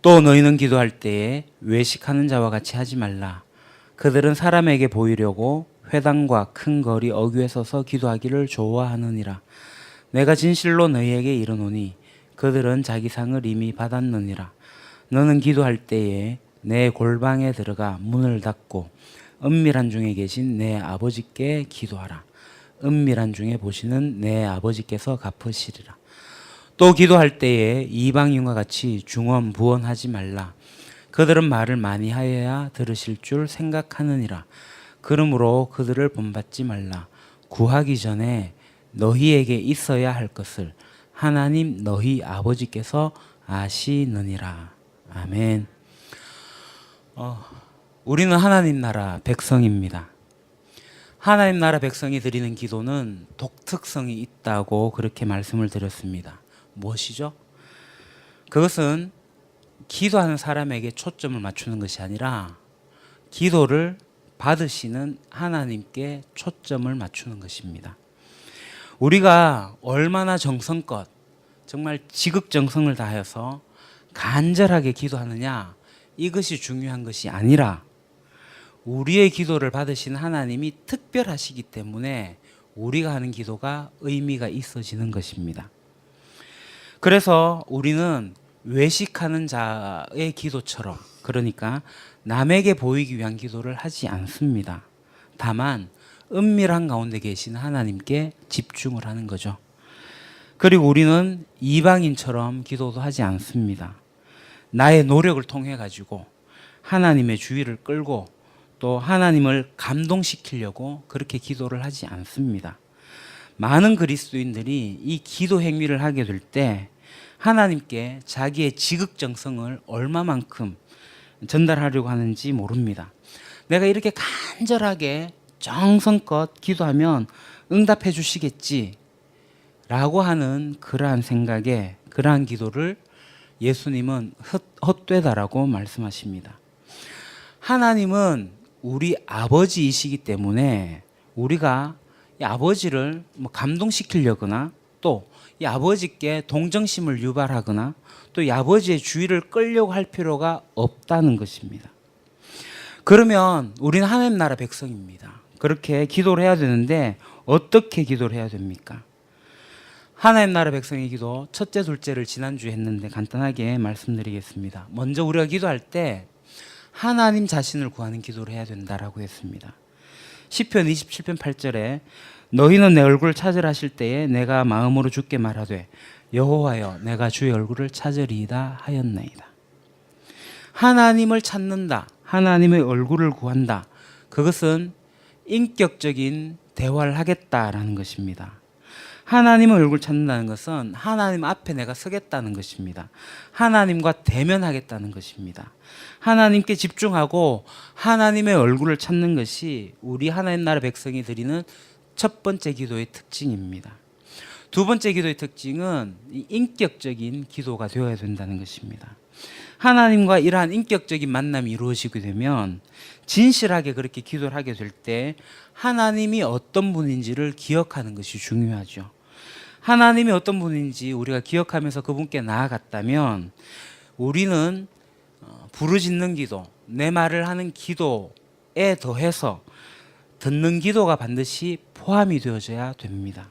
또 너희는 기도할 때에 외식하는 자와 같이 하지 말라. 그들은 사람에게 보이려고 회당과 큰 거리 어귀에 서서 기도하기를 좋아하느니라. 내가 진실로 너희에게 이르노니 그들은 자기 상을 이미 받았느니라. 너는 기도할 때에 내 골방에 들어가 문을 닫고 은밀한 중에 계신 내 아버지께 기도하라. 은밀한 중에 보시는 내 아버지께서 갚으시리라. 또 기도할 때에 이방인과 같이 중언부언하지 말라. 그들은 말을 많이 하여야 들으실 줄 생각하느니라. 그러므로 그들을 본받지 말라. 구하기 전에 너희에게 있어야 할 것을 하나님 너희 아버지께서 아시느니라. 아멘. 우리는 하나님 나라 백성입니다. 하나님 나라 백성이 드리는 기도는 독특성이 있다고 그렇게 말씀을 드렸습니다. 무엇이죠? 그것은 기도하는 사람에게 초점을 맞추는 것이 아니라 기도를 받으시는 하나님께 초점을 맞추는 것입니다. 우리가 얼마나 정성껏 정말 지극정성을 다해서 간절하게 기도하느냐, 이것이 중요한 것이 아니라 우리의 기도를 받으신 하나님이 특별하시기 때문에 우리가 하는 기도가 의미가 있어지는 것입니다. 그래서 우리는 외식하는 자의 기도처럼, 그러니까 남에게 보이기 위한 기도를 하지 않습니다. 다만 은밀한 가운데 계신 하나님께 집중을 하는 거죠. 그리고 우리는 이방인처럼 기도도 하지 않습니다. 나의 노력을 통해 가지고 하나님의 주의를 끌고 또 하나님을 감동시키려고 그렇게 기도를 하지 않습니다. 많은 그리스도인들이 이 기도 행위를 하게 될 때 하나님께 자기의 지극정성을 얼마만큼 전달하려고 하는지 모릅니다. 내가 이렇게 간절하게 정성껏 기도하면 응답해 주시겠지 라고 하는 그러한 생각에 그러한 기도를 예수님은 헛되다라고 말씀하십니다. 하나님은 우리 아버지이시기 때문에 우리가 이 아버지를 감동시키려거나 또 이 아버지께 동정심을 유발하거나 또 이 아버지의 주의를 끌려고 할 필요가 없다는 것입니다. 그러면 우리는 하나님 나라 백성입니다. 그렇게 기도를 해야 되는데 어떻게 기도를 해야 됩니까? 하나님 나라 백성의 기도 첫째, 둘째를 지난주에 했는데 간단하게 말씀드리겠습니다. 먼저 우리가 기도할 때 하나님 자신을 구하는 기도를 해야 된다라고 했습니다. 시편 27편 8절에 너희는 내 얼굴을 찾으라 하실 때에 내가 마음으로 주께 말하되 여호와여 내가 주의 얼굴을 찾으리이다 하였나이다. 하나님을 찾는다, 하나님의 얼굴을 구한다, 그것은 인격적인 대화를 하겠다라는 것입니다. 하나님의 얼굴 찾는다는 것은 하나님 앞에 내가 서겠다는 것입니다. 하나님과 대면하겠다는 것입니다. 하나님께 집중하고 하나님의 얼굴을 찾는 것이 우리 하나님 나라 백성이 드리는 첫 번째 기도의 특징입니다. 두 번째 기도의 특징은 인격적인 기도가 되어야 된다는 것입니다. 하나님과 이러한 인격적인 만남이 이루어지게 되면 진실하게 그렇게 기도를 하게 될 때 하나님이 어떤 분인지를 기억하는 것이 중요하죠. 하나님이 어떤 분인지 우리가 기억하면서 그분께 나아갔다면 우리는 부르짖는 기도, 내 말을 하는 기도에 더해서 듣는 기도가 반드시 포함이 되어져야 됩니다.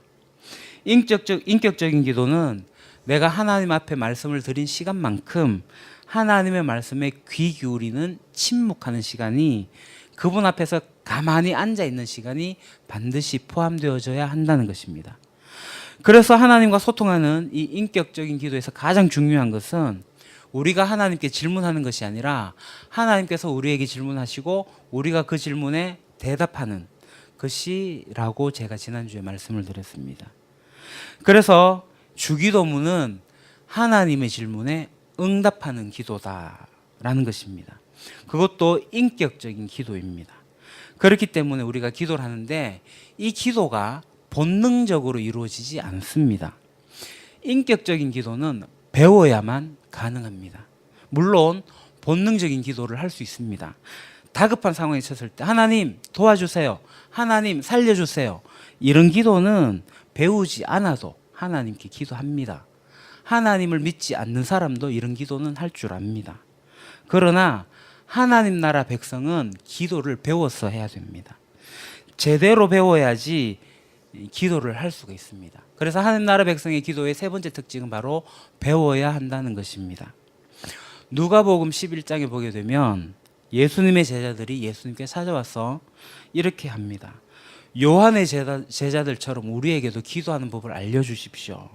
인격적인 기도는 내가 하나님 앞에 말씀을 드린 시간만큼 하나님의 말씀에 귀 기울이는 침묵하는 시간이, 그분 앞에서 가만히 앉아 있는 시간이 반드시 포함되어져야 한다는 것입니다. 그래서 하나님과 소통하는 이 인격적인 기도에서 가장 중요한 것은 우리가 하나님께 질문하는 것이 아니라 하나님께서 우리에게 질문하시고 우리가 그 질문에 대답하는 것이라고 제가 지난주에 말씀을 드렸습니다. 그래서 주기도문은 하나님의 질문에 응답하는 기도다라는 것입니다. 그것도 인격적인 기도입니다. 그렇기 때문에 우리가 기도를 하는데 이 기도가 본능적으로 이루어지지 않습니다. 인격적인 기도는 배워야만 가능합니다. 물론 본능적인 기도를 할 수 있습니다. 다급한 상황에 처했을 때 하나님 도와주세요, 하나님 살려주세요, 이런 기도는 배우지 않아도 하나님께 기도합니다. 하나님을 믿지 않는 사람도 이런 기도는 할 줄 압니다. 그러나 하나님 나라 백성은 기도를 배워서 해야 됩니다. 제대로 배워야지 기도를 할 수가 있습니다. 그래서 하나님 나라 백성의 기도의 세 번째 특징은 바로 배워야 한다는 것입니다. 누가복음 11장에 보게 되면 예수님의 제자들이 예수님께 찾아와서 이렇게 합니다. 요한의 제자들처럼 우리에게도 기도하는 법을 알려주십시오.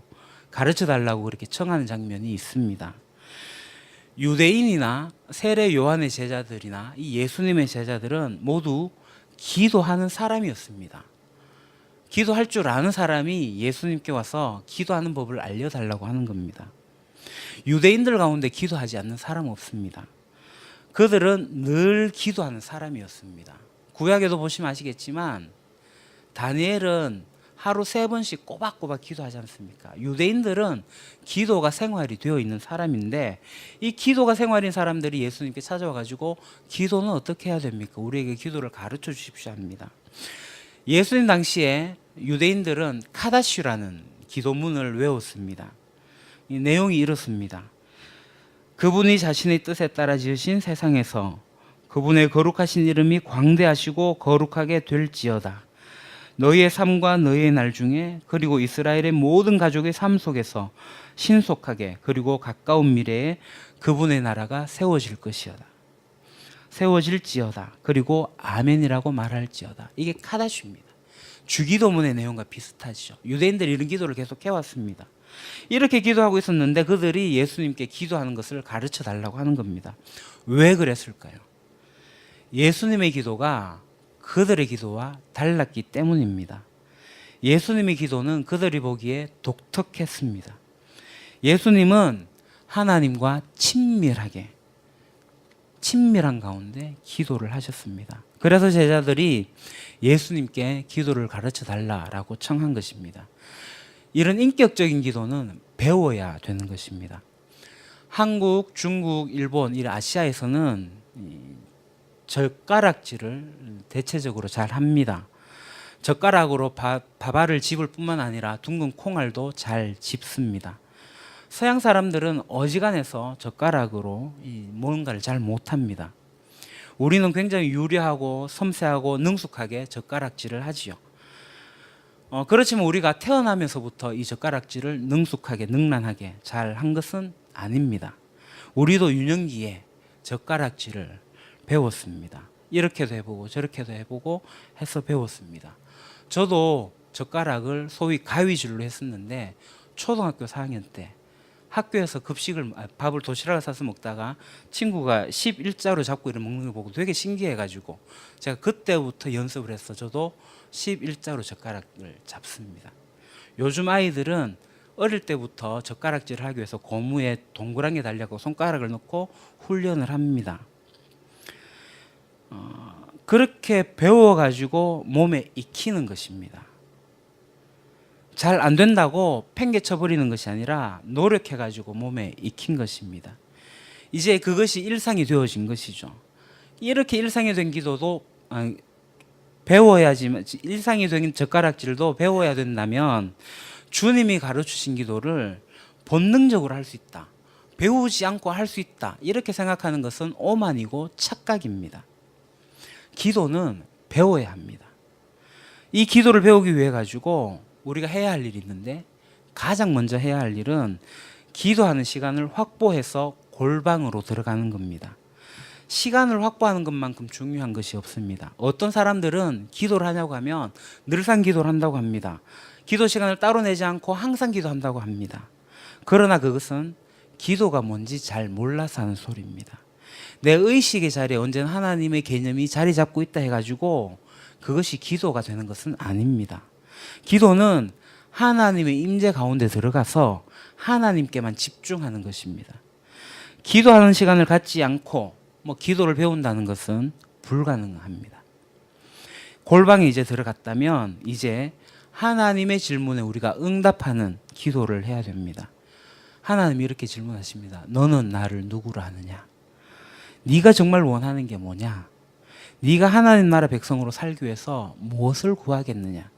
가르쳐 달라고 그렇게 청하는 장면이 있습니다. 유대인이나 세례 요한의 제자들이나 이 예수님의 제자들은 모두 기도하는 사람이었습니다. 기도할 줄 아는 사람이 예수님께 와서 기도하는 법을 알려달라고 하는 겁니다. 유대인들 가운데 기도하지 않는 사람 없습니다. 그들은 늘 기도하는 사람이었습니다. 구약에도 보시면 아시겠지만 다니엘은 하루 3번씩 꼬박꼬박 기도하지 않습니까? 유대인들은 기도가 생활이 되어 있는 사람인데 이 기도가 생활인 사람들이 예수님께 찾아와 가지고 기도는 어떻게 해야 됩니까? 우리에게 기도를 가르쳐 주십시오 합니다. 예수님 당시에 유대인들은 카다슈라는 기도문을 외웠습니다. 이 내용이 이렇습니다. 그분이 자신의 뜻에 따라 지으신 세상에서 그분의 거룩하신 이름이 광대하시고 거룩하게 될지어다. 너희의 삶과 너희의 날 중에 그리고 이스라엘의 모든 가족의 삶 속에서 신속하게 그리고 가까운 미래에 그분의 나라가 세워질 것이어다. 세워질지어다. 그리고 아멘이라고 말할지어다. 이게 카다슈입니다. 주기도문의 내용과 비슷하죠. 유대인들이 이런 기도를 계속 해왔습니다. 이렇게 기도하고 있었는데 그들이 예수님께 기도하는 것을 가르쳐 달라고 하는 겁니다. 왜 그랬을까요? 예수님의 기도가 그들의 기도와 달랐기 때문입니다. 예수님의 기도는 그들이 보기에 독특했습니다. 예수님은 하나님과 친밀한 가운데 기도를 하셨습니다. 그래서 제자들이 예수님께 기도를 가르쳐 달라라고 청한 것입니다. 이런 인격적인 기도는 배워야 되는 것입니다. 한국, 중국, 일본, 이 아시아에서는 젓가락질을 대체적으로 잘 합니다. 젓가락으로 밥알을 집을 뿐만 아니라 둥근 콩알도 잘 집습니다. 서양 사람들은 어지간해서 젓가락으로 뭔가를 잘 못합니다. 우리는 굉장히 유려하고 섬세하고 능숙하게 젓가락질을 하지요. 그렇지만 우리가 태어나면서부터 이 젓가락질을 능숙하게 능란하게 잘 한 것은 아닙니다. 우리도 유년기에 젓가락질을 배웠습니다. 이렇게도 해보고 저렇게도 해보고 해서 배웠습니다. 저도 젓가락을 소위 가위질로 했었는데 초등학교 4학년 때 학교에서 밥을 도시락을 싸서 먹다가 친구가 11자로 잡고 이렇게 먹는 걸 보고 되게 신기해가지고 제가 그때부터 연습을 해서 저도 11자로 젓가락을 잡습니다. 요즘 아이들은 어릴 때부터 젓가락질을 하기 위해서 고무에 동그랗게 달려고 손가락을 넣고 훈련을 합니다. 그렇게 배워가지고 몸에 익히는 것입니다. 잘 안 된다고 팽개쳐 버리는 것이 아니라 노력해가지고 몸에 익힌 것입니다. 이제 그것이 일상이 되어진 것이죠. 이렇게 일상이 된 기도도 배워야지만, 일상이 된 젓가락질도 배워야 된다면 주님이 가르치신 기도를 본능적으로 할 수 있다, 배우지 않고 할 수 있다, 이렇게 생각하는 것은 오만이고 착각입니다. 기도는 배워야 합니다. 이 기도를 배우기 위해 가지고 우리가 해야 할 일이 있는데 가장 먼저 해야 할 일은 기도하는 시간을 확보해서 골방으로 들어가는 겁니다. 시간을 확보하는 것만큼 중요한 것이 없습니다. 어떤 사람들은 기도를 하냐고 하면 늘상 기도를 한다고 합니다. 기도 시간을 따로 내지 않고 항상 기도한다고 합니다. 그러나 그것은 기도가 뭔지 잘 몰라서 하는 소리입니다. 내 의식의 자리에 언제나 하나님의 개념이 자리 잡고 있다 해가지고 그것이 기도가 되는 것은 아닙니다. 기도는 하나님의 임재 가운데 들어가서 하나님께만 집중하는 것입니다. 기도하는 시간을 갖지 않고 기도를 배운다는 것은 불가능합니다. 골방에 이제 들어갔다면 이제 하나님의 질문에 우리가 응답하는 기도를 해야 됩니다. 하나님이 이렇게 질문하십니다. 너는 나를 누구로 아느냐? 네가 정말 원하는 게 뭐냐? 네가 하나님 나라 백성으로 살기 위해서 무엇을 구하겠느냐?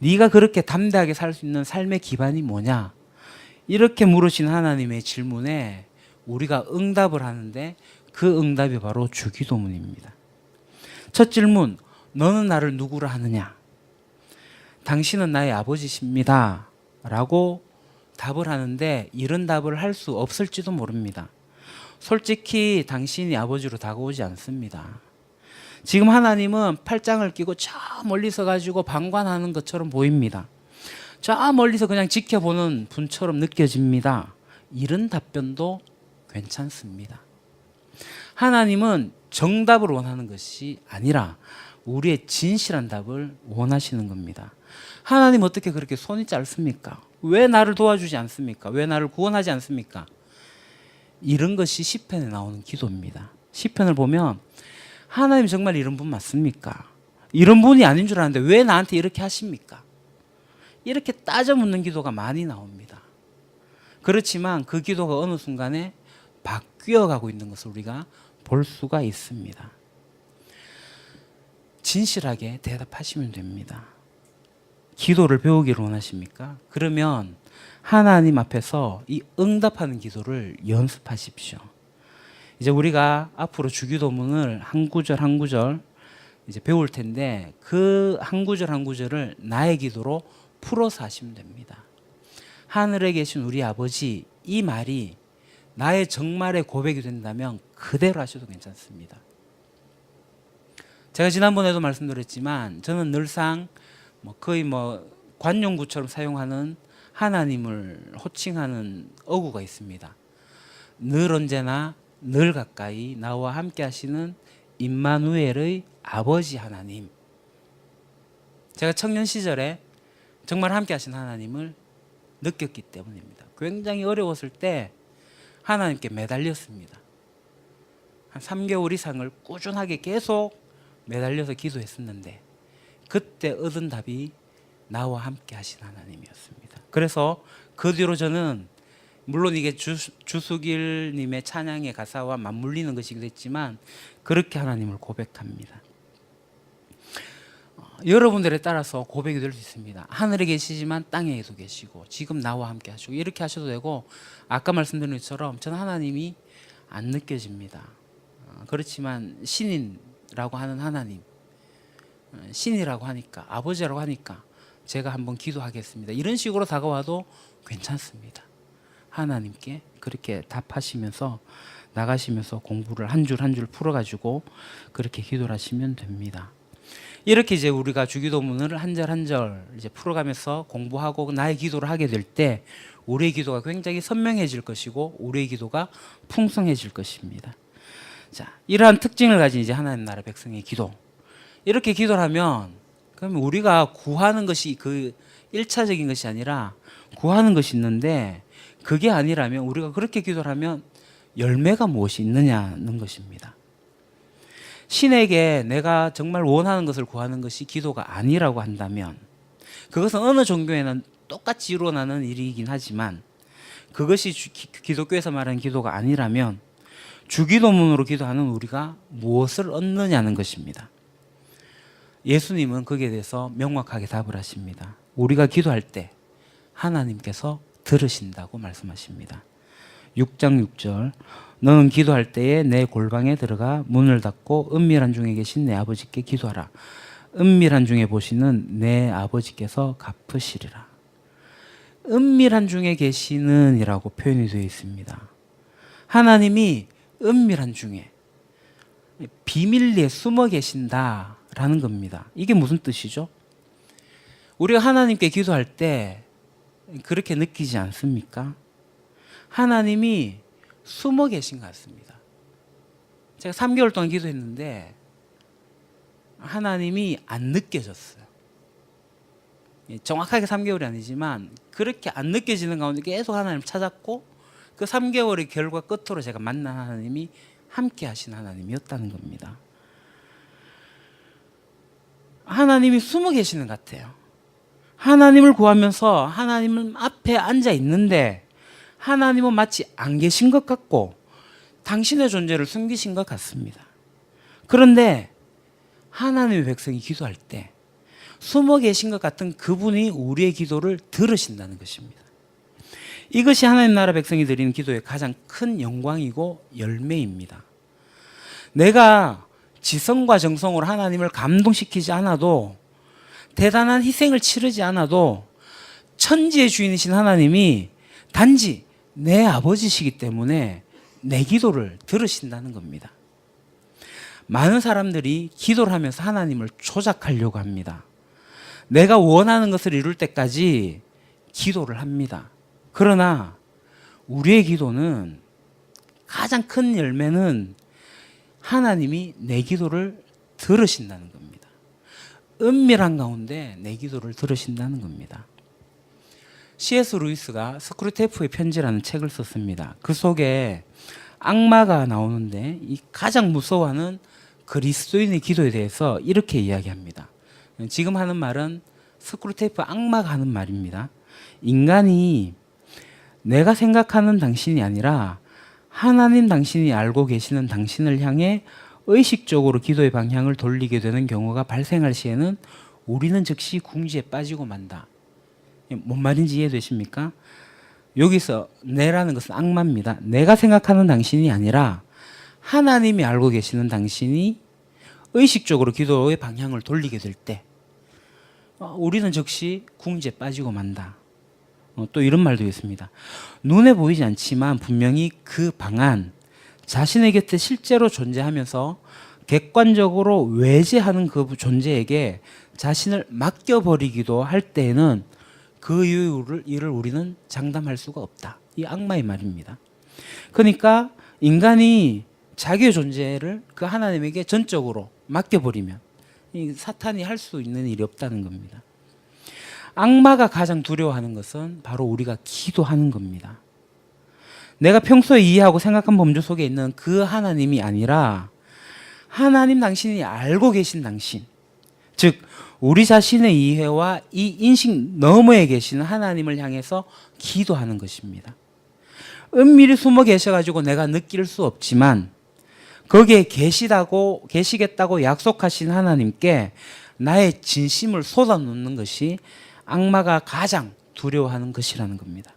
네가 그렇게 담대하게 살 수 있는 삶의 기반이 뭐냐? 이렇게 물으신 하나님의 질문에 우리가 응답을 하는데 그 응답이 바로 주기도문입니다. 첫 질문, 너는 나를 누구라 하느냐? 당신은 나의 아버지십니다. 라고 답을 하는데 이런 답을 할 수 없을지도 모릅니다. 솔직히 당신이 아버지로 다가오지 않습니다. 지금 하나님은 팔짱을 끼고 저 멀리서 가지고 방관하는 것처럼 보입니다. 저 멀리서 그냥 지켜보는 분처럼 느껴집니다. 이런 답변도 괜찮습니다. 하나님은 정답을 원하는 것이 아니라 우리의 진실한 답을 원하시는 겁니다. 하나님 어떻게 그렇게 손이 짧습니까? 왜 나를 도와주지 않습니까? 왜 나를 구원하지 않습니까? 이런 것이 시편에 나오는 기도입니다. 시편을 보면 하나님 정말 이런 분 맞습니까? 이런 분이 아닌 줄 아는데 왜 나한테 이렇게 하십니까? 이렇게 따져 묻는 기도가 많이 나옵니다. 그렇지만 그 기도가 어느 순간에 바뀌어가고 있는 것을 우리가 볼 수가 있습니다. 진실하게 대답하시면 됩니다. 기도를 배우기를 원하십니까? 그러면 하나님 앞에서 이 응답하는 기도를 연습하십시오. 이제 우리가 앞으로 주기도문을 한 구절 한 구절 이제 배울 텐데 그 한 구절 한 구절을 나의 기도로 풀어서 하시면 됩니다. 하늘에 계신 우리 아버지, 이 말이 나의 정말의 고백이 된다면 그대로 하셔도 괜찮습니다. 제가 지난번에도 말씀드렸지만 저는 늘상 거의 관용구처럼 사용하는 하나님을 호칭하는 어구가 있습니다. 늘 언제나 늘 가까이 나와 함께 하시는 임마누엘의 아버지 하나님. 제가 청년 시절에 정말 함께 하신 하나님을 느꼈기 때문입니다. 굉장히 어려웠을 때 하나님께 매달렸습니다. 한 3개월 이상을 꾸준하게 계속 매달려서 기도했었는데 그때 얻은 답이 나와 함께 하신 하나님이었습니다. 그래서 그 뒤로 저는 물론 이게 주수길님의 찬양의 가사와 맞물리는 것이기도 했지만 그렇게 하나님을 고백합니다. 여러분들에 따라서 고백이 될 수 있습니다. 하늘에 계시지만 땅에도 계시고 지금 나와 함께 하시고 이렇게 하셔도 되고 아까 말씀드린 것처럼 저는 하나님이 안 느껴집니다. 그렇지만 신이라고 하는 하나님, 신이라고 하니까 아버지라고 하니까 제가 한번 기도하겠습니다. 이런 식으로 다가와도 괜찮습니다. 하나님께 그렇게 답하시면서 나가시면서 공부를 한 줄 한 줄 풀어가지고 그렇게 기도를 하시면 됩니다. 이렇게 이제 우리가 주기도문을 한 절 한 절 이제 풀어가면서 공부하고 나의 기도를 하게 될 때 우리의 기도가 굉장히 선명해질 것이고 우리의 기도가 풍성해질 것입니다. 자, 이러한 특징을 가진 이제 하나님 나라 백성의 기도. 이렇게 기도를 하면 그러면 우리가 구하는 것이 그 1차적인 것이 아니라 구하는 것이 있는데 그게 아니라면 우리가 그렇게 기도를 하면 열매가 무엇이 있느냐는 것입니다. 신에게 내가 정말 원하는 것을 구하는 것이 기도가 아니라고 한다면 그것은 어느 종교에는 똑같이 일어나는 일이긴 하지만 그것이 기독교에서 말하는 기도가 아니라면 주기도문으로 기도하는 우리가 무엇을 얻느냐는 것입니다. 예수님은 거기에 대해서 명확하게 답을 하십니다. 우리가 기도할 때 하나님께서 들으신다고 말씀하십니다. 6장 6절 너는 기도할 때에 내 골방에 들어가 문을 닫고 은밀한 중에 계신 내 아버지께 기도하라. 은밀한 중에 보시는 내 아버지께서 갚으시리라. 은밀한 중에 계시는 이라고 표현이 되어 있습니다. 하나님이 은밀한 중에 비밀리에 숨어 계신다라는 겁니다. 이게 무슨 뜻이죠? 우리가 하나님께 기도할 때 그렇게 느끼지 않습니까? 하나님이 숨어 계신 것 같습니다. 제가 3개월 동안 기도했는데 하나님이 안 느껴졌어요. 정확하게 3개월이 아니지만 그렇게 안 느껴지는 가운데 계속 하나님을 찾았고 그 3개월의 결과 끝으로 제가 만난 하나님이 함께 하신 하나님이었다는 겁니다. 하나님이 숨어 계시는 것 같아요. 하나님을 구하면서 하나님 앞에 앉아 있는데 하나님은 마치 안 계신 것 같고 당신의 존재를 숨기신 것 같습니다. 그런데 하나님의 백성이 기도할 때 숨어 계신 것 같은 그분이 우리의 기도를 들으신다는 것입니다. 이것이 하나님 나라 백성이 드리는 기도의 가장 큰 영광이고 열매입니다. 내가 지성과 정성으로 하나님을 감동시키지 않아도, 대단한 희생을 치르지 않아도 천지의 주인이신 하나님이 단지 내 아버지시기 때문에 내 기도를 들으신다는 겁니다. 많은 사람들이 기도를 하면서 하나님을 조작하려고 합니다. 내가 원하는 것을 이룰 때까지 기도를 합니다. 그러나 우리의 기도는, 가장 큰 열매는 하나님이 내 기도를 들으신다는 겁니다. 은밀한 가운데 내 기도를 들으신다는 겁니다. C.S. 루이스가 스크루테이프의 편지라는 책을 썼습니다. 그 속에 악마가 나오는데 이 가장 무서워하는 그리스도인의 기도에 대해서 이렇게 이야기합니다. 지금 하는 말은 스크루테이프 악마가 하는 말입니다. 인간이 내가 생각하는 당신이 아니라 하나님 당신이 알고 계시는 당신을 향해 의식적으로 기도의 방향을 돌리게 되는 경우가 발생할 시에는 우리는 즉시 궁지에 빠지고 만다. 뭔 말인지 이해되십니까? 여기서 내라는 것은 악마입니다. 내가 생각하는 당신이 아니라 하나님이 알고 계시는 당신이 의식적으로 기도의 방향을 돌리게 될 때 우리는 즉시 궁지에 빠지고 만다. 또 이런 말도 있습니다. 눈에 보이지 않지만 분명히 그 방안, 자신의 곁에 실제로 존재하면서 객관적으로 외재하는 그 존재에게 자신을 맡겨버리기도 할 때에는 그 일을 우리는 장담할 수가 없다. 이 악마의 말입니다. 그러니까 인간이 자기의 존재를 그 하나님에게 전적으로 맡겨버리면 이 사탄이 할 수 있는 일이 없다는 겁니다. 악마가 가장 두려워하는 것은 바로 우리가 기도하는 겁니다. 내가 평소에 이해하고 생각한 범주 속에 있는 그 하나님이 아니라 하나님 당신이 알고 계신 당신, 즉 우리 자신의 이해와 이 인식 너머에 계시는 하나님을 향해서 기도하는 것입니다. 은밀히 숨어 계셔가지고 내가 느낄 수 없지만 거기에 계시겠다고 약속하신 하나님께 나의 진심을 쏟아놓는 것이 악마가 가장 두려워하는 것이라는 겁니다.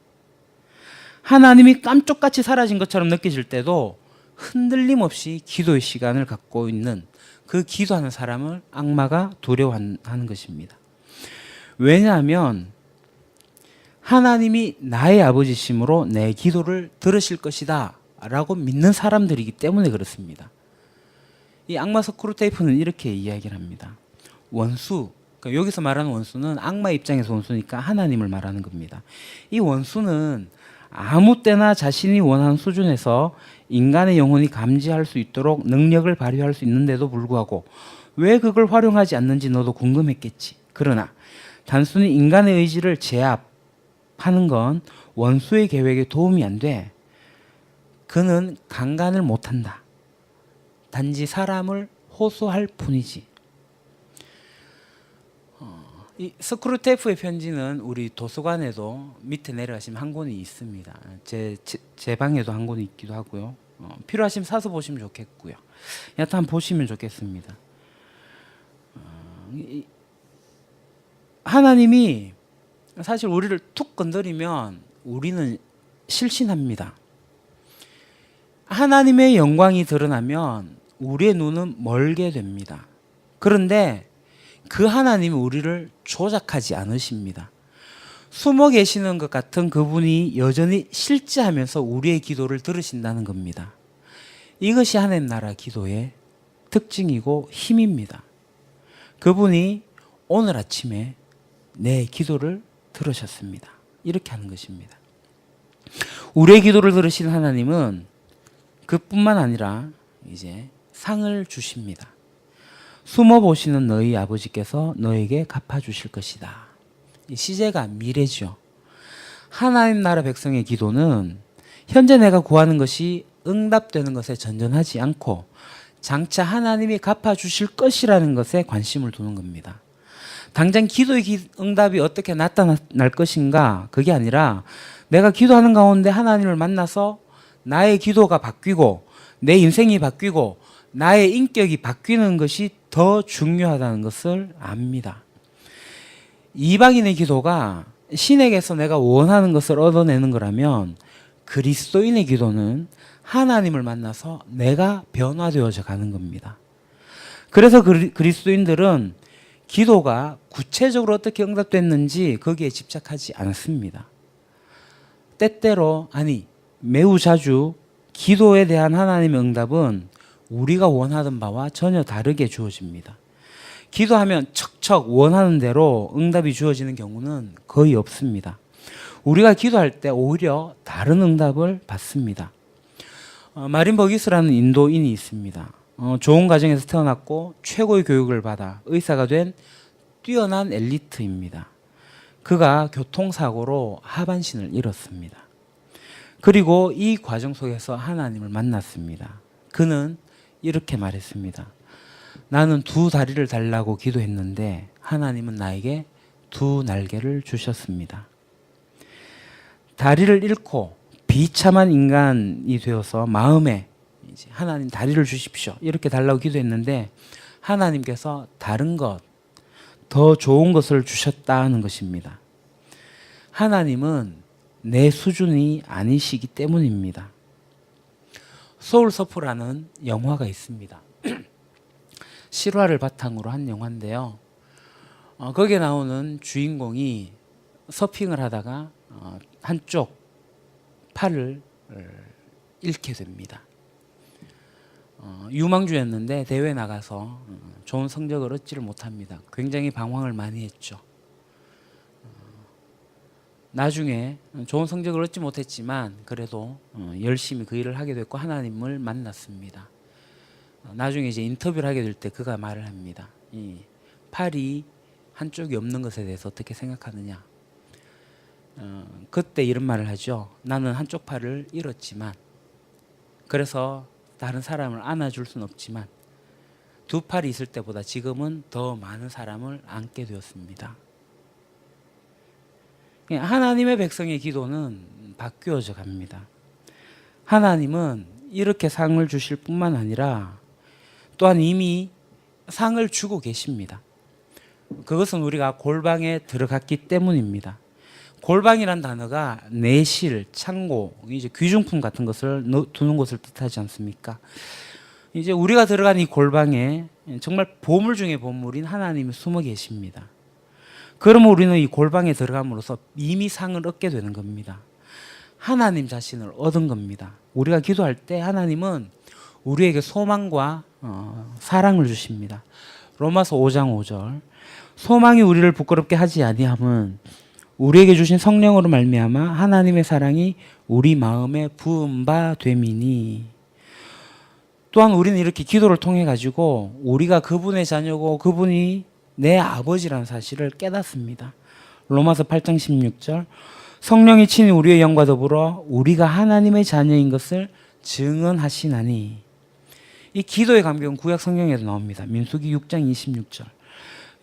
하나님이 깜쪽같이 사라진 것처럼 느껴질 때도 흔들림 없이 기도의 시간을 갖고 있는 그 기도하는 사람을 악마가 두려워하는 것입니다. 왜냐하면 하나님이 나의 아버지심으로 내 기도를 들으실 것이다 라고 믿는 사람들이기 때문에 그렇습니다. 이 악마 스크루테이프는 이렇게 이야기를 합니다. 원수, 그러니까 여기서 말하는 원수는 악마 입장에서 원수니까 하나님을 말하는 겁니다. 이 원수는 아무 때나 자신이 원하는 수준에서 인간의 영혼이 감지할 수 있도록 능력을 발휘할 수 있는데도 불구하고 왜 그걸 활용하지 않는지 너도 궁금했겠지. 그러나 단순히 인간의 의지를 제압하는 건 원수의 계획에 도움이 안 돼. 그는 강간을 못한다. 단지 사람을 호소할 뿐이지. 이 스크루테이프의 편지는 우리 도서관에도 밑에 내려가시면 한 권이 있습니다. 제 방에도 한 권이 있기도 하고요. 필요하시면 사서 보시면 좋겠고요. 여하튼 한번 보시면 좋겠습니다. 하나님이 사실 우리를 툭 건드리면 우리는 실신합니다. 하나님의 영광이 드러나면 우리의 눈은 멀게 됩니다. 그런데 그 하나님이 우리를 조작하지 않으십니다. 숨어 계시는 것 같은 그분이 여전히 실제하면서 우리의 기도를 들으신다는 겁니다. 이것이 하나님 나라 기도의 특징이고 힘입니다. 그분이 오늘 아침에 내 기도를 들으셨습니다. 이렇게 하는 것입니다. 우리의 기도를 들으신 하나님은 그뿐만 아니라 이제 상을 주십니다. 숨어 보시는 너희 아버지께서 너에게 갚아주실 것이다. 이 시제가 미래죠. 하나님 나라 백성의 기도는 현재 내가 구하는 것이 응답되는 것에 전전하지 않고 장차 하나님이 갚아주실 것이라는 것에 관심을 두는 겁니다. 당장 기도의 응답이 어떻게 나타날 것인가 그게 아니라 내가 기도하는 가운데 하나님을 만나서 나의 기도가 바뀌고 내 인생이 바뀌고 나의 인격이 바뀌는 것이 더 중요하다는 것을 압니다. 이방인의 기도가 신에게서 내가 원하는 것을 얻어내는 거라면 그리스도인의 기도는 하나님을 만나서 내가 변화되어져 가는 겁니다. 그래서 그리스도인들은 기도가 구체적으로 어떻게 응답됐는지 거기에 집착하지 않습니다. 때때로, 아니 매우 자주 기도에 대한 하나님의 응답은 우리가 원하던 바와 전혀 다르게 주어집니다. 기도하면 척척 원하는 대로 응답이 주어지는 경우는 거의 없습니다. 우리가 기도할 때 오히려 다른 응답을 받습니다. 마린 버기스라는 인도인이 있습니다. 좋은 가정에서 태어났고 최고의 교육을 받아 의사가 된 뛰어난 엘리트입니다. 그가 교통사고로 하반신을 잃었습니다. 그리고 이 과정 속에서 하나님을 만났습니다. 그는 이렇게 말했습니다. 나는 두 다리를 달라고 기도했는데 하나님은 나에게 두 날개를 주셨습니다. 다리를 잃고 비참한 인간이 되어서 마음에 이제 하나님 다리를 주십시오 이렇게 달라고 기도했는데 하나님께서 다른 것, 더 좋은 것을 주셨다는 것입니다. 하나님은 내 수준이 아니시기 때문입니다. 소울 서프라는 영화가 있습니다. 실화를 바탕으로 한 영화인데요. 거기에 나오는 주인공이 서핑을 하다가 한쪽 팔을 잃게 됩니다. 유망주였는데 대회에 나가서 좋은 성적을 얻지를 못합니다. 굉장히 방황을 많이 했죠. 나중에 좋은 성적을 얻지 못했지만 그래도 열심히 그 일을 하게 됐고 하나님을 만났습니다. 나중에 이제 인터뷰를 하게 될 때 그가 말을 합니다. 이 팔이 한쪽이 없는 것에 대해서 어떻게 생각하느냐. 그때 이런 말을 하죠. 나는 한쪽 팔을 잃었지만 그래서 다른 사람을 안아줄 수는 없지만 두 팔이 있을 때보다 지금은 더 많은 사람을 안게 되었습니다. 하나님의 백성의 기도는 바뀌어져 갑니다. 하나님은 이렇게 상을 주실 뿐만 아니라 또한 이미 상을 주고 계십니다. 그것은 우리가 골방에 들어갔기 때문입니다. 골방이란 단어가 내실, 창고, 이제 귀중품 같은 것을 두는 곳을 뜻하지 않습니까? 이제 우리가 들어간 이 골방에 정말 보물 중에 보물인 하나님이 숨어 계십니다. 그러면 우리는 이 골방에 들어감으로써 이미 상을 얻게 되는 겁니다. 하나님 자신을 얻은 겁니다. 우리가 기도할 때 하나님은 우리에게 소망과 사랑을 주십니다. 로마서 5장 5절 소망이 우리를 부끄럽게 하지 아니함은 우리에게 주신 성령으로 말미암아 하나님의 사랑이 우리 마음에 부은 바 됨이니. 또한 우리는 이렇게 기도를 통해 가지고 우리가 그분의 자녀고 그분이 내 아버지라는 사실을 깨닫습니다. 로마서 8장 16절 성령이 친히 우리의 영과 더불어 우리가 하나님의 자녀인 것을 증언하시나니. 이 기도의 감격은 구약 성경에도 나옵니다. 민수기 6장 26절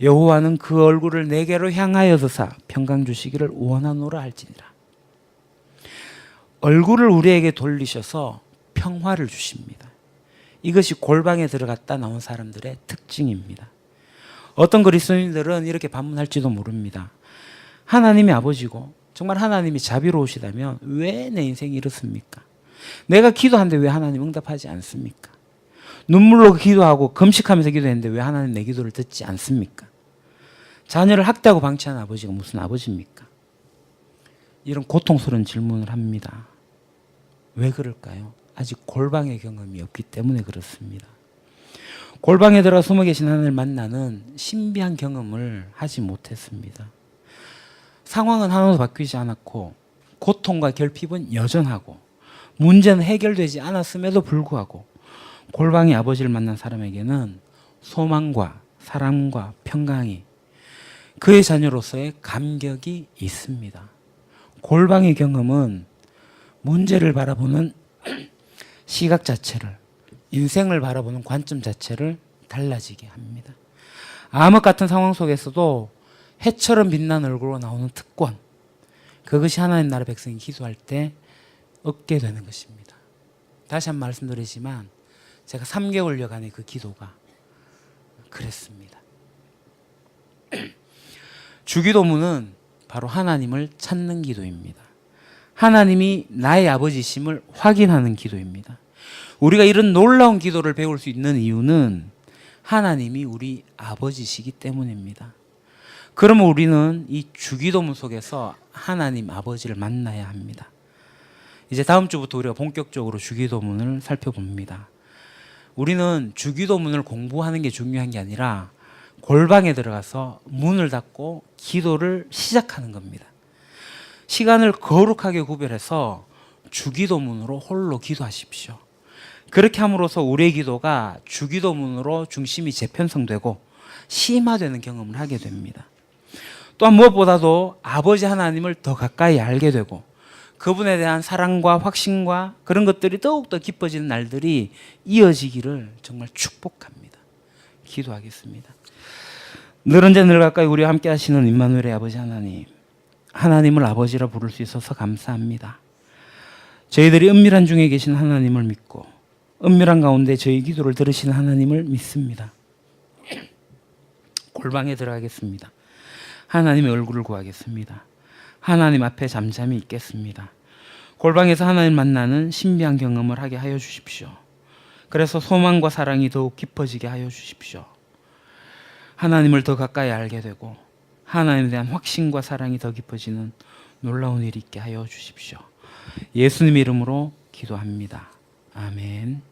여호와는 그 얼굴을 내게로 향하여서사 평강 주시기를 원하노라 할지니라. 얼굴을 우리에게 돌리셔서 평화를 주십니다. 이것이 골방에 들어갔다 나온 사람들의 특징입니다. 어떤 그리스도인들은 이렇게 반문할지도 모릅니다. 하나님이 아버지고 정말 하나님이 자비로우시다면 왜 내 인생이 이렇습니까? 내가 기도하는데 왜 하나님 응답하지 않습니까? 눈물로 기도하고 금식하면서 기도했는데 왜 하나님 내 기도를 듣지 않습니까? 자녀를 학대하고 방치한 아버지가 무슨 아버지입니까? 이런 고통스러운 질문을 합니다. 왜 그럴까요? 아직 골방의 경험이 없기 때문에 그렇습니다. 골방에 들어가 숨어 계신 하나님을 만나는 신비한 경험을 하지 못했습니다. 상황은 하나도 바뀌지 않았고 고통과 결핍은 여전하고 문제는 해결되지 않았음에도 불구하고 골방의 아버지를 만난 사람에게는 소망과 사랑과 평강이 그의 자녀로서의 감격이 있습니다. 골방의 경험은 문제를 바라보는 시각 자체를, 인생을 바라보는 관점 자체를 달라지게 합니다. 암흑 같은 상황 속에서도 해처럼 빛난 얼굴로 나오는 특권, 그것이 하나님 나라 백성이 기도할 때 얻게 되는 것입니다. 다시 한번 말씀드리지만 제가 3개월여간의 그 기도가 그랬습니다. 주기도문은 바로 하나님을 찾는 기도입니다. 하나님이 나의 아버지심을 확인하는 기도입니다. 우리가 이런 놀라운 기도를 배울 수 있는 이유는 하나님이 우리 아버지시기 때문입니다. 그러면 우리는 이 주기도문 속에서 하나님 아버지를 만나야 합니다. 이제 다음 주부터 우리가 본격적으로 주기도문을 살펴봅니다. 우리는 주기도문을 공부하는 게 중요한 게 아니라 골방에 들어가서 문을 닫고 기도를 시작하는 겁니다. 시간을 거룩하게 구별해서 주기도문으로 홀로 기도하십시오. 그렇게 함으로써 우리의 기도가 주기도문으로 중심이 재편성되고 심화되는 경험을 하게 됩니다. 또한 무엇보다도 아버지 하나님을 더 가까이 알게 되고 그분에 대한 사랑과 확신과 그런 것들이 더욱더 깊어지는 날들이 이어지기를 정말 축복합니다. 기도하겠습니다. 늘 언제 늘 가까이 우리와 함께 하시는 임마누엘의 아버지 하나님, 하나님을 아버지라 부를 수 있어서 감사합니다. 저희들이 은밀한 중에 계신 하나님을 믿고 은밀한 가운데 저희 기도를 들으시는 하나님을 믿습니다. 골방에 들어가겠습니다. 하나님의 얼굴을 구하겠습니다. 하나님 앞에 잠잠히 있겠습니다. 골방에서 하나님 만나는 신비한 경험을 하게 하여 주십시오. 그래서 소망과 사랑이 더욱 깊어지게 하여 주십시오. 하나님을 더 가까이 알게 되고 하나님에 대한 확신과 사랑이 더 깊어지는 놀라운 일이 있게 하여 주십시오. 예수님 이름으로 기도합니다. 아멘.